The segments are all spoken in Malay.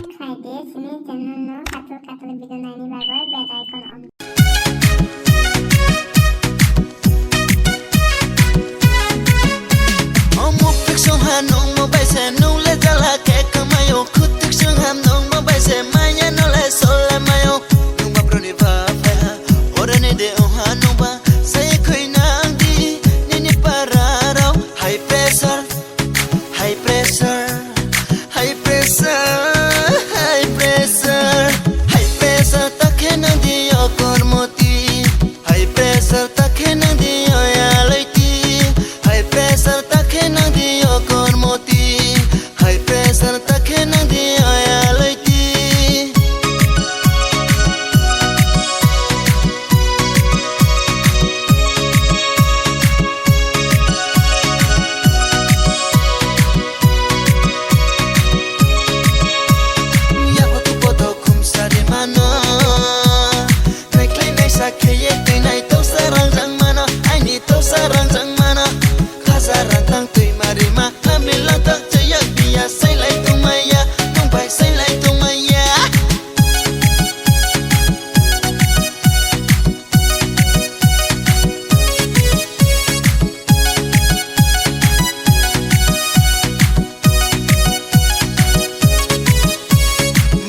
Subscribe Friday sini channel no katul video naini bagoy bell icon on. Một thức sông Hà Nội một bài xe nung lên ra là kẻ cầm mayo khút thức sông Hà Nội một bài xe mai nhá nó lại sôi lại mayo nhưng mà bruni va phải ha ora ne de Hà Nội ba say khơi nang đi nên đi para đâu high pressure high pressure high pressure high pressure high pressure ta khe nang đi ở con moti high pressure ta khe nang đi ở ya lấy ti high pressure ta khe nang đi ở con moti high pressure ta khe nang đi ở ya lấy ti ya có tu có đâu không sa đi mà nó ngày ngày ngày sa khe ye cái này tao sa rang mana ai ni tao sa rang mana khasa rang tang tui mari ma amri lang tak chaya biya say lại tu maya không phải say lại tu maya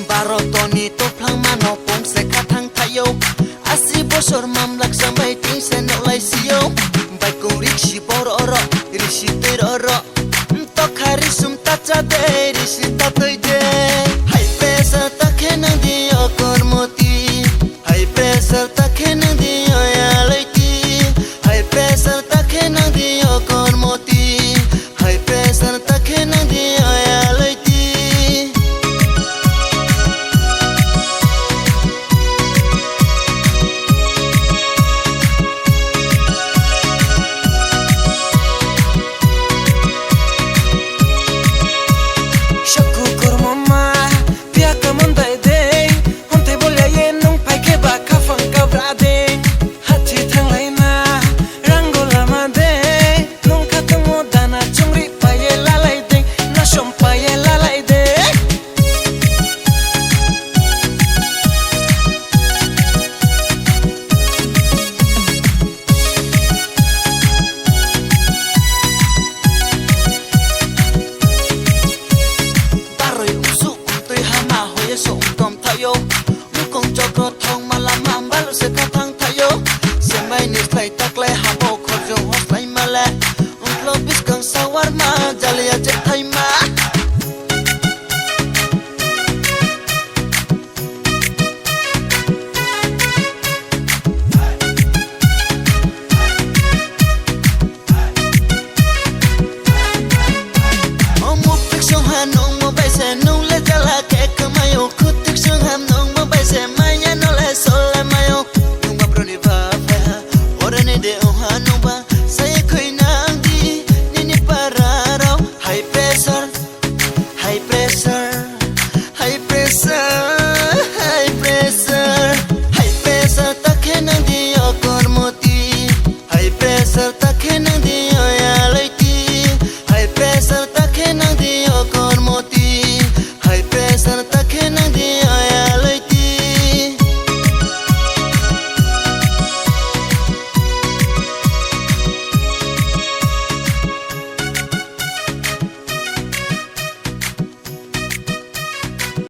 baro toni to phlang ma no pong se kha thang thayo asi bosor mam lak sambai ting se no lai siyo bai ko rikshi boro ro rishi te ro to khari sum ta cha de rishi ta toi de high pressure ta khe nang di o kor moti high pressure ta khe nang di o ya lai ti high pressure ta khe nang di o kor moti high pressure ta khe nang di o ya lai ti Shaku kurmama pia kamandai de honte bolya ye nong pai ke ba khafang kabra de hathi thanglai na rangola ma de nong khatang mo dana chungri paye lalai de na shom paye lalai de baroi usu tôi hama hoye so tom thayo lukong chokro thong malama balu se ka thang thayo se mai ni slai takle hamo khojo hoslai male unklo bis kang sawar ma jalia je thai ma một thức sông Hà Nội một bài xe nung lên ra là kẻ cầm mayo khút thức sông Hà Nội một bài xe mai nhá